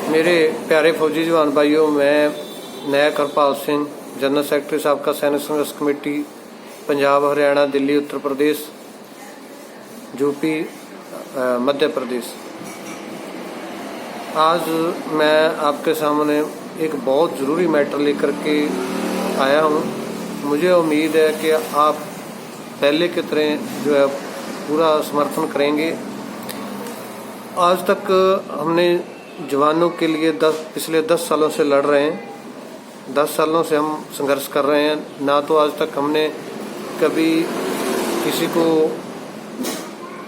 मेरे प्यारे फौजी जवान भाइयों, मैं नया करपाल सिंह, जनरल सेक्रेटरी साबका सैनिक संघर्ष कमेटी, पंजाब, हरियाणा, दिल्ली, उत्तर प्रदेश, यूपी, मध्य प्रदेश। आज मैं आपके सामने एक बहुत ज़रूरी मैटर लेकर के आया हूँ। मुझे उम्मीद है कि आप पहले की तरह जो है पूरा समर्थन करेंगे। आज तक हमने जवानों के लिए पिछले 10 सालों से लड़ रहे हैं। 10 सालों से हम संघर्ष कर रहे हैं। ना तो आज तक हमने कभी किसी को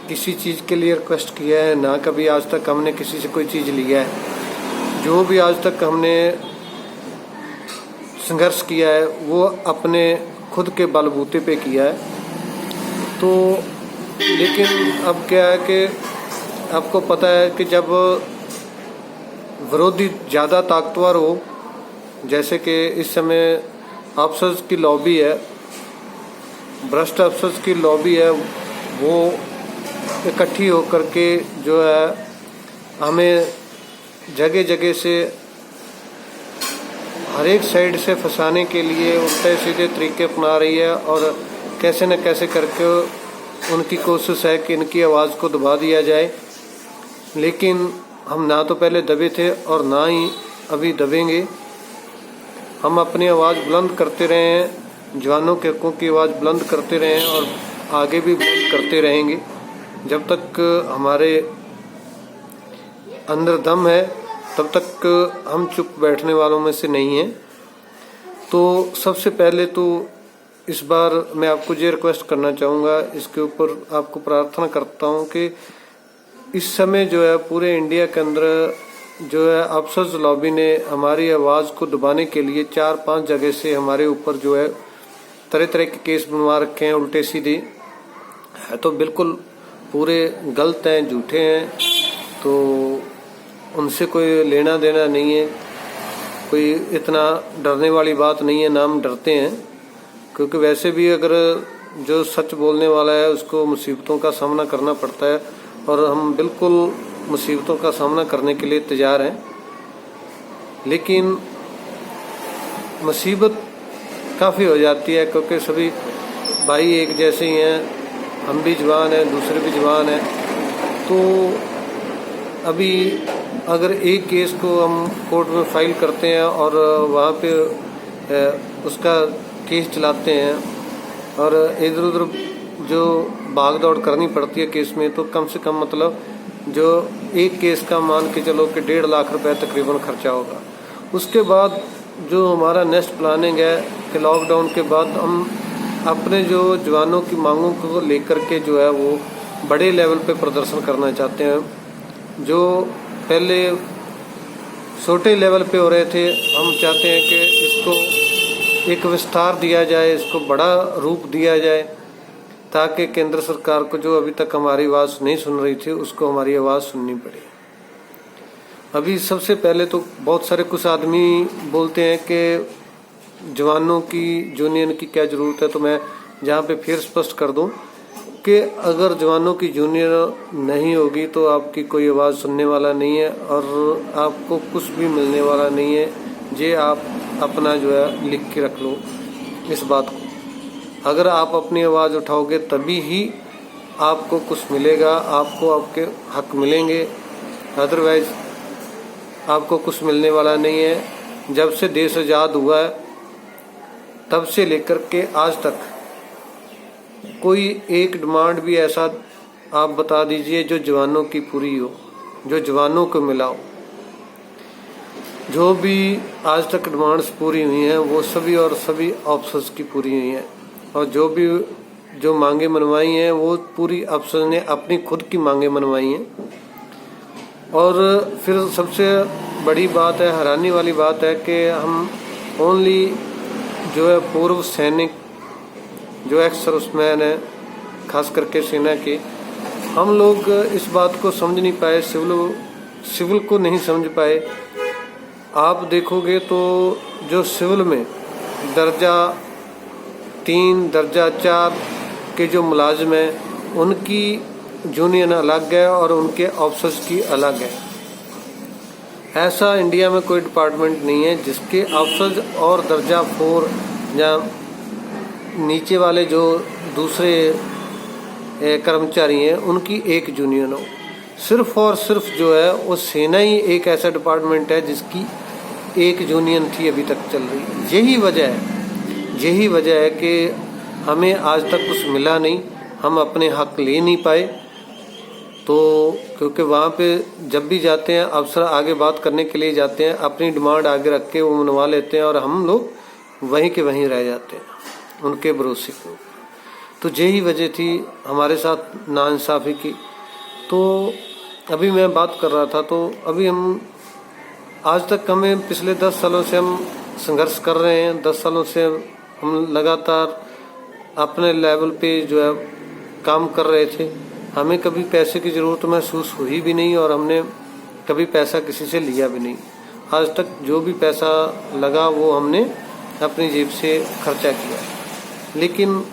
किसी चीज़ के लिए रिक्वेस्ट किया है, ना कभी आज तक हमने किसी से कोई चीज़ लिया है। जो भी आज तक हमने संघर्ष किया है वो अपने खुद के बलबूते पे किया है। तो लेकिन अब क्या है कि आपको पता है कि जब विरोधी ज़्यादा ताकतवर हो, जैसे कि इस समय अफसर्स की लॉबी है, भ्रष्ट अफसर्स की लॉबी है, वो इकट्ठी होकर के जो है हमें जगह जगह से हर एक साइड से फंसाने के लिए उल्टे सीधे तरीके अपना रही है और कैसे न कैसे करके उनकी कोशिश है कि इनकी आवाज़ को दबा दिया जाए। लेकिन हम ना तो पहले दबे थे और ना ही अभी दबेंगे। हम अपनी आवाज़ बुलंद करते रहे हैं, जवानों के हकों की आवाज़ बुलंद करते रहे हैं और आगे भी बुलंद करते रहेंगे जब तक हमारे अंदर दम है। तब तक हम चुप बैठने वालों में से नहीं हैं। तो सबसे पहले तो इस बार मैं आपको ये रिक्वेस्ट करना चाहूँगा, इसके ऊपर आपको प्रार्थना करता हूँ कि इस समय जो है पूरे इंडिया के अंदर जो है अफसर्स लॉबी ने हमारी आवाज़ को दबाने के लिए 4-5 जगह से हमारे ऊपर जो है तरह तरह के केस बनवा रखे हैं, उल्टे सीधे है तो बिल्कुल पूरे गलत हैं, झूठे हैं। तो उनसे कोई लेना देना नहीं है, कोई इतना डरने वाली बात नहीं है, ना हम डरते हैं। क्योंकि वैसे भी अगर जो सच बोलने वाला है उसको मुसीबतों का सामना करना पड़ता है और हम बिल्कुल मुसीबतों का सामना करने के लिए तैयार हैं। लेकिन मुसीबत काफ़ी हो जाती है क्योंकि सभी भाई एक जैसे ही हैं, हम भी जवान हैं, दूसरे भी जवान हैं। तो अभी अगर एक केस को हम कोर्ट में फाइल करते हैं और वहाँ पे उसका केस चलाते हैं और इधर उधर जो भाग दौड़ करनी पड़ती है केस में, तो कम से कम मतलब जो एक केस का मान के चलो कि 1.5 लाख रुपए तकरीबन खर्चा होगा। उसके बाद जो हमारा नेक्स्ट प्लानिंग है कि लॉकडाउन के बाद हम अपने जो जवानों की मांगों को लेकर के जो है वो बड़े लेवल पे प्रदर्शन करना चाहते हैं। जो पहले छोटे लेवल पे हो रहे थे, हम चाहते हैं कि इसको एक विस्तार दिया जाए, इसको बड़ा रूप दिया जाए ताकि केंद्र सरकार को जो अभी तक हमारी आवाज़ नहीं सुन रही थी उसको हमारी आवाज़ सुननी पड़े। अभी सबसे पहले तो बहुत सारे कुछ आदमी बोलते हैं कि जवानों की यूनियन की क्या ज़रूरत है। तो मैं जहाँ पे फिर स्पष्ट कर दूं कि अगर जवानों की यूनियन नहीं होगी तो आपकी कोई आवाज़ सुनने वाला नहीं है और आपको कुछ भी मिलने वाला नहीं है। ये आप अपना जो है लिख के रख लो इस बात को। अगर आप अपनी आवाज़ उठाओगे तभी ही आपको कुछ मिलेगा, आपको आपके हक मिलेंगे, अदरवाइज आपको कुछ मिलने वाला नहीं है। जब से देश आज़ाद हुआ है तब से लेकर के आज तक कोई एक डिमांड भी ऐसा आप बता दीजिए जो जवानों की पूरी हो, जो जवानों को मिला हो। जो भी आज तक डिमांड्स पूरी हुई हैं वो सभी और सभी ऑफिसर्स की पूरी हुई हैं और जो मांगे मनवाई हैं वो पूरी अफसर ने अपनी खुद की मांगे मनवाई हैं। और फिर सबसे बड़ी बात है, हैरानी वाली बात है कि हम ओनली जो है पूर्व सैनिक जो एक्स सर्विसमैन है, खास करके सेना के, हम लोग इस बात को समझ नहीं पाए, सिविल को नहीं समझ पाए। आप देखोगे तो जो सिविल में दर्जा 3, दर्जा 4 के जो मुलाजिम हैं उनकी यूनियन अलग है और उनके ऑफिसर्स की अलग है। ऐसा इंडिया में कोई डिपार्टमेंट नहीं है जिसके अफसर और दर्जा 4 या नीचे वाले जो दूसरे कर्मचारी हैं उनकी एक यूनियन हो। सिर्फ और सिर्फ जो है वो सेना ही एक ऐसा डिपार्टमेंट है जिसकी एक यूनियन थी, अभी तक चल रही है। यही वजह है कि हमें आज तक कुछ मिला नहीं, हम अपने हक ले नहीं पाए। तो क्योंकि वहाँ पे जब भी जाते हैं अफसर आगे बात करने के लिए जाते हैं, अपनी डिमांड आगे रख के वो मनवा लेते हैं और हम लोग वहीं के वहीं रह जाते हैं उनके भरोसे को। तो यही वजह थी हमारे साथ नाइंसाफ़ी की। तो अभी मैं बात कर रहा था, तो अभी हम आज तक हमें पिछले 10 सालों से हम संघर्ष कर रहे हैं। 10 सालों से हम लगातार अपने लेवल पे जो है काम कर रहे थे। हमें कभी पैसे की ज़रूरत महसूस हुई भी नहीं और हमने कभी पैसा किसी से लिया भी नहीं। आज तक जो भी पैसा लगा वो हमने अपनी जेब से खर्चा किया। लेकिन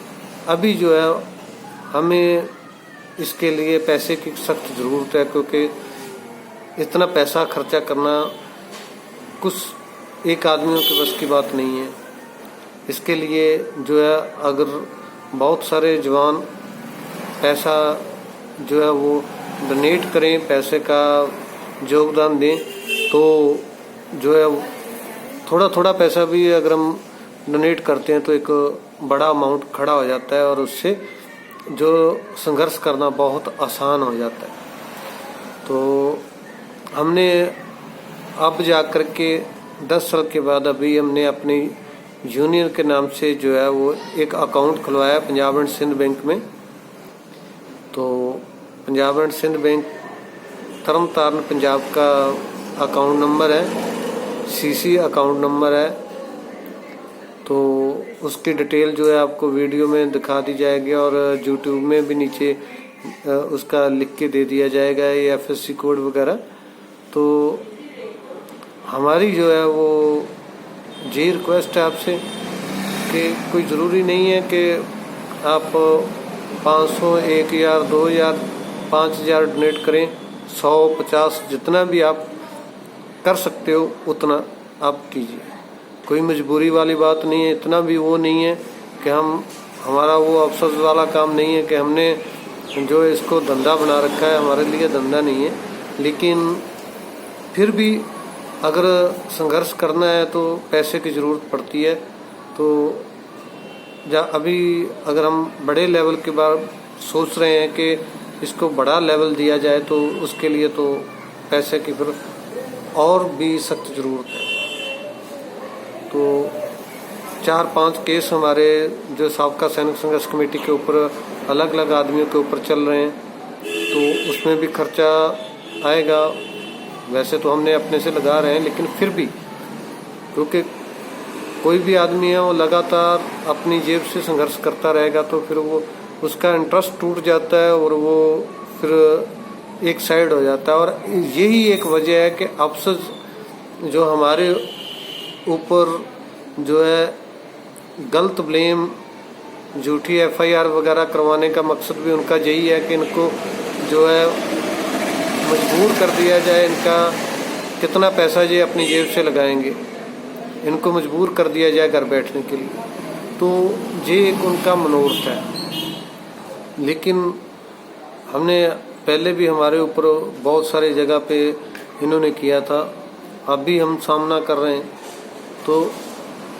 अभी जो है हमें इसके लिए पैसे की सख्त ज़रूरत है, क्योंकि इतना पैसा खर्चा करना कुछ एक आदमियों के बस की बात नहीं है। इसके लिए जो है अगर बहुत सारे जवान पैसा जो है वो डोनेट करें, पैसे का योगदान दें, तो जो है थोड़ा थोड़ा पैसा भी अगर हम डोनेट करते हैं तो एक बड़ा अमाउंट खड़ा हो जाता है और उससे जो संघर्ष करना बहुत आसान हो जाता है। तो हमने अब जा कर के 10 साल के बाद अभी हमने अपनी यूनियन के नाम से जो है वो एक अकाउंट खुलवाया पंजाब एंड सिंध बैंक में। तो पंजाब एंड सिंध बैंक तरन तारण पंजाब का अकाउंट नंबर है, सीसी अकाउंट नंबर है। तो उसकी डिटेल जो है आपको वीडियो में दिखा दी जाएगी और यूट्यूब में भी नीचे उसका लिख के दे दिया जाएगा, ये एफएससी कोड वगैरह। तो हमारी जो है वो जी रिक्वेस्ट है आपसे कि कोई ज़रूरी नहीं है कि आप 500, 1000, 2000, 5000 डोनेट करें। 100, 50 जितना भी आप कर सकते हो उतना आप कीजिए। कोई मजबूरी वाली बात नहीं है, इतना भी वो नहीं है कि हमारा वो अफसोस वाला काम नहीं है कि हमने जो इसको धंधा बना रखा है। हमारे लिए धंधा नहीं है, लेकिन फिर भी अगर संघर्ष करना है तो पैसे की ज़रूरत पड़ती है। तो अभी अगर हम बड़े लेवल के बाद सोच रहे हैं कि इसको बड़ा लेवल दिया जाए तो उसके लिए तो पैसे की फिर और भी सख्त ज़रूरत है। तो 4-5 केस हमारे जो साबका सैनिक संघर्ष कमेटी के ऊपर अलग अलग आदमियों के ऊपर चल रहे हैं, तो उसमें भी खर्चा आएगा। वैसे तो हमने अपने से लगा रहे हैं, लेकिन फिर भी क्योंकि कोई भी आदमी है वो लगातार अपनी जेब से संघर्ष करता रहेगा तो फिर वो उसका इंटरेस्ट टूट जाता है और वो फिर एक साइड हो जाता है। और यही एक वजह है कि अफसर जो हमारे ऊपर जो है गलत ब्लेम, झूठी एफआईआर वगैरह करवाने का मकसद भी उनका यही है कि इनको जो है मजबूर कर दिया जाए। इनका कितना पैसा ये अपनी जेब से लगाएंगे, इनको मजबूर कर दिया जाए घर बैठने के लिए। तो ये एक उनका मनोरथ है। लेकिन हमने पहले भी हमारे ऊपर बहुत सारी जगह पे इन्होंने किया था, अब भी हम सामना कर रहे हैं। तो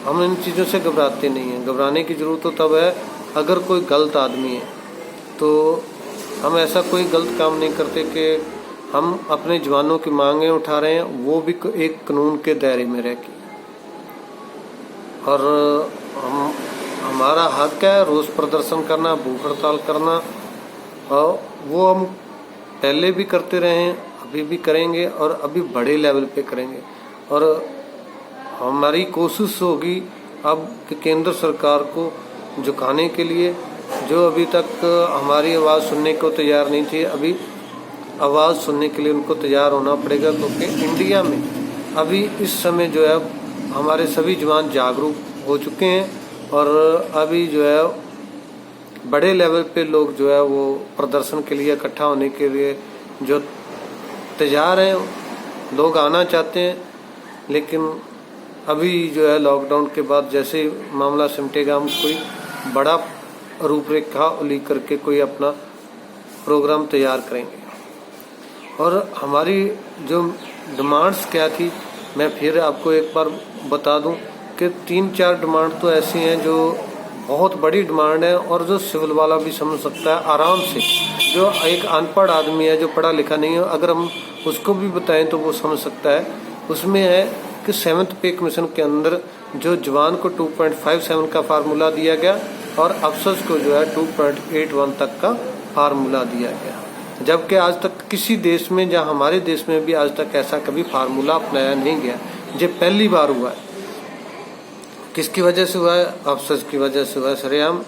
हम इन चीज़ों से घबराते नहीं हैं। घबराने की ज़रूरत तो तब है अगर कोई गलत आदमी है, तो हम ऐसा कोई गलत काम नहीं करते कि हम अपने जवानों की मांगें उठा रहे हैं, वो भी एक कानून के दायरे में रह के। और हमारा हक है रोज़ प्रदर्शन करना, भूख हड़ताल करना, और वो हम पहले भी करते रहे हैं, अभी भी करेंगे और अभी बड़े लेवल पे करेंगे। और हमारी कोशिश होगी अब कि केंद्र सरकार को झुकाने के लिए, जो अभी तक हमारी आवाज़ सुनने को तैयार नहीं थी, अभी आवाज़ सुनने के लिए उनको तैयार होना पड़ेगा। क्योंकि इंडिया में अभी इस समय जो है हमारे सभी जवान जागरूक हो चुके हैं और अभी जो है बड़े लेवल पे लोग जो है वो प्रदर्शन के लिए इकट्ठा होने के लिए जो तैयार हैं। लोग आना चाहते हैं, लेकिन अभी जो है लॉकडाउन के बाद जैसे ही मामला सिमटेगा, हम कोई बड़ा रूपरेखा लेकर के कोई अपना प्रोग्राम तैयार करेंगे। और हमारी जो डिमांड्स क्या थी, मैं फिर आपको एक बार बता दूं कि 3-4 डिमांड तो ऐसी हैं जो बहुत बड़ी डिमांड है और जो सिविल वाला भी समझ सकता है आराम से। जो एक अनपढ़ आदमी है, जो पढ़ा लिखा नहीं है, अगर हम उसको भी बताएं तो वो समझ सकता है। उसमें है कि 7th पे कमीशन के अंदर जो जवान को 2.57 का फार्मूला दिया गया और अफसर्स को जो है 2.81 तक का फार्मूला दिया गया, जबकि आज तक किसी देश में, जहाँ हमारे देश में भी आज तक ऐसा कभी फार्मूला अपनाया नहीं गया। ये पहली बार हुआ है। किसकी वजह से हुआ है? अफसर्स की वजह से हुआ है। सरेआम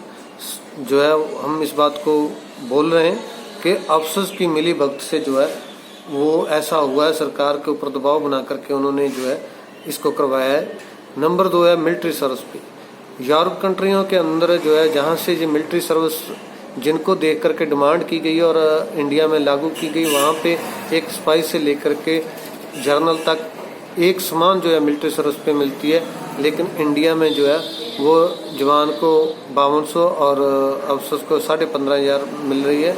जो है हम इस बात को बोल रहे हैं कि अफसर्स की मिली भगत से जो है वो ऐसा हुआ है। सरकार के ऊपर दबाव बना करके उन्होंने जो है इसको करवाया है। नंबर 2 है मिलिट्री सर्विस पे। यूरोप कंट्रियों के अंदर जो है जहाँ से ये मिलिट्री सर्विस जिनको देख करके डिमांड की गई और इंडिया में लागू की गई, वहाँ पे एक सिपाही से लेकर के जर्नल तक एक समान जो है मिलिट्री सर्विस पे मिलती है। लेकिन इंडिया में जो है वो जवान को 5200 और अफसर्स को 15,500 मिल रही है।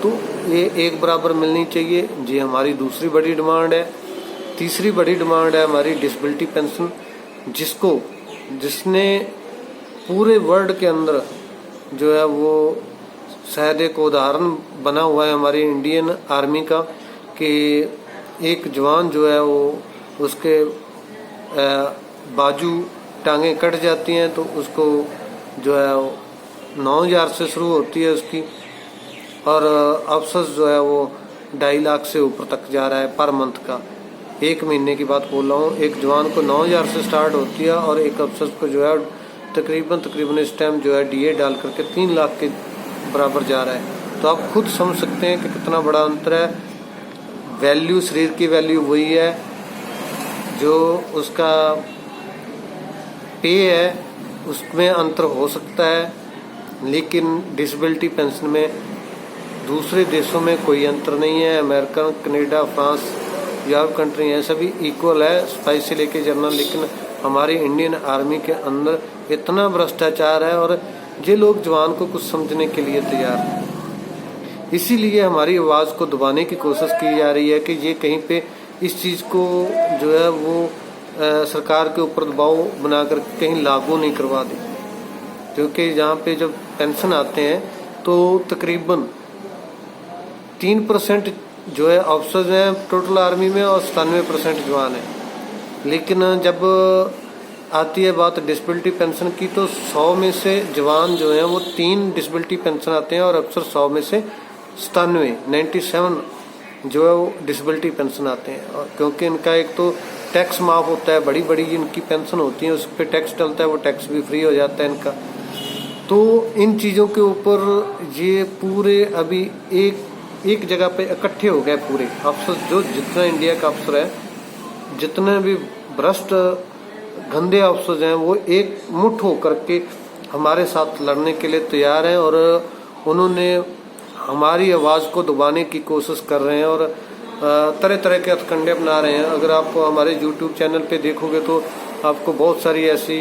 तो ये एक बराबर मिलनी चाहिए, ये हमारी दूसरी बड़ी डिमांड है। तीसरी बड़ी डिमांड है हमारी डिसेबिलिटी पेंशन, जिसने पूरे वर्ल्ड के अंदर जो है वो शायद एक उदाहरण बना हुआ है हमारी इंडियन आर्मी का, कि एक जवान जो है वो उसके बाजू टांगे कट जाती हैं तो उसको जो है 9,000 से शुरू होती है उसकी, और अफसर्स जो है वो 2.5 लाख से ऊपर तक जा रहा है पर मंथ का। 1 महीने की बात बोल रहा हूँ। एक जवान को 9,000 से स्टार्ट होती है और एक अफसर्स को जो है तकरीबन इस टाइम जो है डीए डाल करके 3 लाख के बराबर जा रहा है। तो आप खुद समझ सकते हैं कि कितना बड़ा अंतर है। वैल्यू, शरीर की वैल्यू वही है, जो उसका पे है उसमें अंतर हो सकता है, लेकिन डिसेबिलिटी पेंशन में दूसरे देशों में कोई अंतर नहीं है। America, Canada, France, Europe country हैं, सभी इक्वल है सिपाही से लेके जनरल। लेकिन हमारी इंडियन आर्मी के अंदर इतना भ्रष्टाचार है और ये लोग जवान को कुछ समझने के लिए तैयार हैं। इसीलिए हमारी आवाज़ को दबाने की कोशिश की जा रही है कि ये कहीं पे इस चीज़ को जो है वो सरकार के ऊपर दबाव बनाकर कहीं लागू नहीं करवा दी। क्योंकि जहाँ पे जब पेंशन आते हैं तो तकरीबन 3% जो है अफसर हैं टोटल आर्मी में और 97% जवान हैं। लेकिन जब आती है बात डिसेबिलिटी पेंशन की तो 100 में से जवान जो हैं वो 3 डिसेबिलिटी पेंशन आते हैं और अफसर 100 में से 97 जो है वो डिसेबिलिटी पेंशन आते हैं। और क्योंकि इनका एक तो टैक्स माफ़ होता है, बड़ी बड़ी इनकी पेंशन होती है, उस पर टैक्स डलता है, वो टैक्स भी फ्री हो जाता है इनका। तो इन चीज़ों के ऊपर ये पूरे अभी एक जगह पे इकट्ठे हो गए पूरे अफसर, जो जितना इंडिया का अफसर है, जितने भी भ्रष्ट गंदे अफसर हैं, वो एक मुठ होकर के हमारे साथ लड़ने के लिए तैयार हैं और उन्होंने हमारी आवाज़ को दबाने की कोशिश कर रहे हैं और तरह तरह के हथकंडे अपना रहे हैं। अगर आप हमारे YouTube चैनल पे देखोगे तो आपको बहुत सारी ऐसी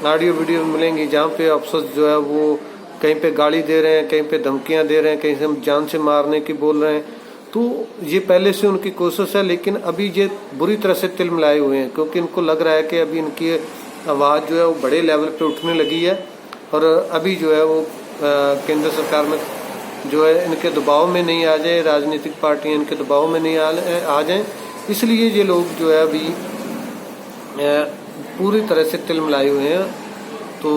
ऑडियो वीडियो मिलेंगी जहाँ पे अफसर जो है वो कहीं पे गाली दे रहे हैं, कहीं पे धमकियाँ दे रहे हैं, कहीं से हम जान से मारने की बोल रहे हैं। तो ये पहले से उनकी कोशिश है, लेकिन अभी ये बुरी तरह से तिलमिलाए हुए हैं क्योंकि इनको लग रहा है कि अभी इनकी आवाज़ जो है वो बड़े लेवल पे उठने लगी है और अभी जो है वो केंद्र सरकार में जो है इनके दबाव में नहीं आ जाए, राजनीतिक पार्टियां इनके दबाव में नहीं आ जाएं, इसलिए ये लोग जो है अभी पूरी तरह से तिलमिलाए हुए हैं। तो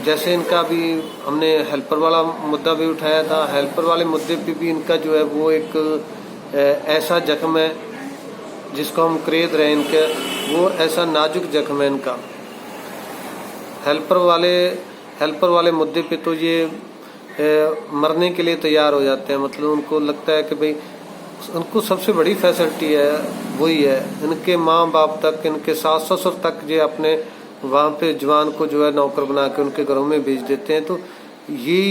जैसे इनका भी हमने हेल्पर वाला मुद्दा भी उठाया था, हेल्पर वाले मुद्दे पे भी इनका जो है वो एक ऐसा जख्म है जिसको हम क्रेद रहे हैं, इनके वो ऐसा नाजुक जख्म है इनका। हेल्पर वाले मुद्दे पे तो ये मरने के लिए तैयार हो जाते हैं। मतलब उनको लगता है कि भाई उनको सबसे बड़ी फैसिलिटी है वही है, इनके माँ बाप तक, इनके सास ससुर तक जो अपने वहाँ पे जवान को जो है नौकर बना के उनके घरों में भेज देते हैं। तो ये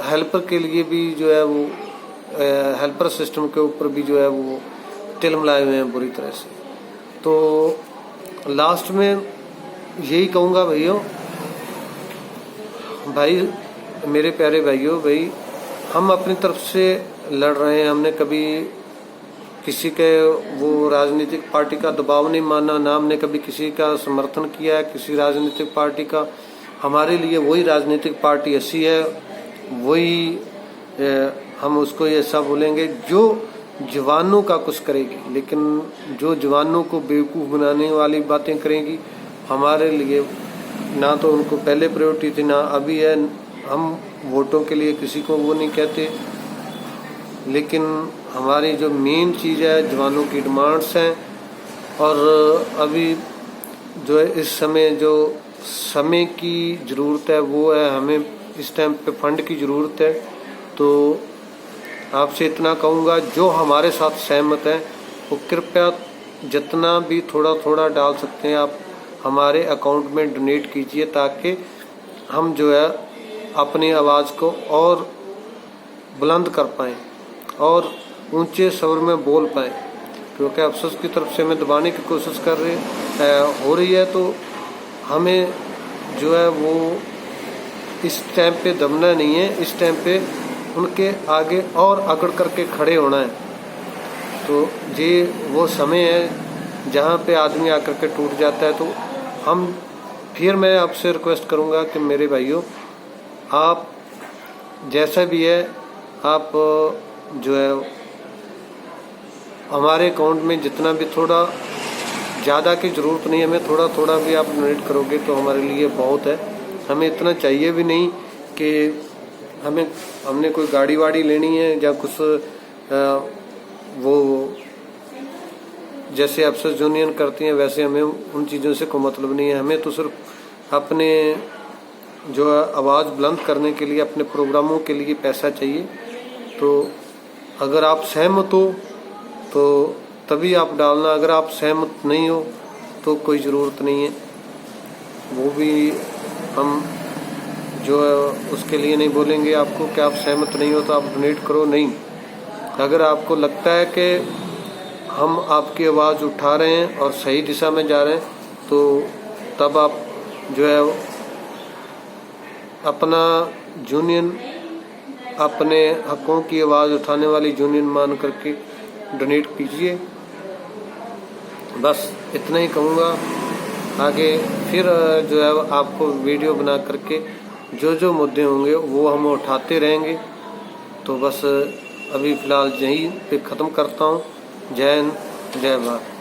हेल्पर के लिए भी जो है वो हेल्पर सिस्टम के ऊपर भी जो है वो तिलमिलाए हुए हैं बुरी तरह से। तो लास्ट में यही कहूँगा भाइयों, भाई मेरे प्यारे भाइयों, भाई हम अपनी तरफ से लड़ रहे हैं। हमने कभी किसी के वो राजनीतिक पार्टी का दबाव नहीं माना, ना हमने कभी किसी का समर्थन किया है किसी राजनीतिक पार्टी का। हमारे लिए वही राजनीतिक पार्टी ऐसी है, वही हम उसको ये सब बोलेंगे जो जवानों का कुछ करेगी, लेकिन जो जवानों को बेवकूफ़ बनाने वाली बातें करेगी हमारे लिए ना तो उनको पहले प्रायोरिटी थी ना अभी है। हम वोटों के लिए किसी को वो नहीं कहते, लेकिन हमारी जो मेन चीज़ है जवानों की डिमांड्स हैं। और अभी जो है इस समय जो समय की ज़रूरत है वो है, हमें इस टाइम पे फंड की ज़रूरत है। तो आपसे इतना कहूँगा, जो हमारे साथ सहमत हैं वो कृपया जितना भी थोड़ा थोड़ा डाल सकते हैं आप हमारे अकाउंट में डोनेट कीजिए, ताकि हम जो है अपनी आवाज़ को और बुलंद कर पाएँ और ऊंचे स्वर में बोल पाएँ। क्योंकि अफसोस की तरफ से हमें दबाने की कोशिश हो रही है, तो हमें जो है वो इस टाइम पे दबना नहीं है, इस टाइम पे उनके आगे और अकड़ करके खड़े होना है। तो ये वो समय है जहाँ पे आदमी आकर के टूट जाता है। तो मैं आपसे रिक्वेस्ट करूँगा कि मेरे भाइयों, आप जैसा भी है आप जो है हमारे अकाउंट में जितना भी, थोड़ा ज़्यादा की ज़रूरत नहीं, हमें थोड़ा थोड़ा भी आप डोनेट करोगे तो हमारे लिए बहुत है। हमें इतना चाहिए भी नहीं कि हमने कोई गाड़ी वाड़ी लेनी है या कुछ वो जैसे अफसर यूनियन करती हैं वैसे हमें उन चीज़ों से कोई मतलब नहीं है। हमें तो सिर्फ अपने जो आवाज़ बुलंद करने के लिए, अपने प्रोग्रामों के लिए पैसा चाहिए। तो अगर आप सहमत हो तो तभी आप डालना, अगर आप सहमत नहीं हो तो कोई ज़रूरत नहीं है। वो भी हम जो है उसके लिए नहीं बोलेंगे आपको कि आप सहमत नहीं हो तो आप डोनेट करो, नहीं। अगर आपको लगता है कि हम आपकी आवाज़ उठा रहे हैं और सही दिशा में जा रहे हैं तो तब आप जो है अपना यूनियन, अपने हकों की आवाज़ उठाने वाली यूनियन मान करके डोनेट कीजिए। बस इतना ही कहूँगा। आगे फिर जो है आपको वीडियो बना करके जो मुद्दे होंगे वो हम उठाते रहेंगे। तो बस अभी फ़िलहाल यहीं पे ख़त्म करता हूँ। जय हिंद, जय भारत।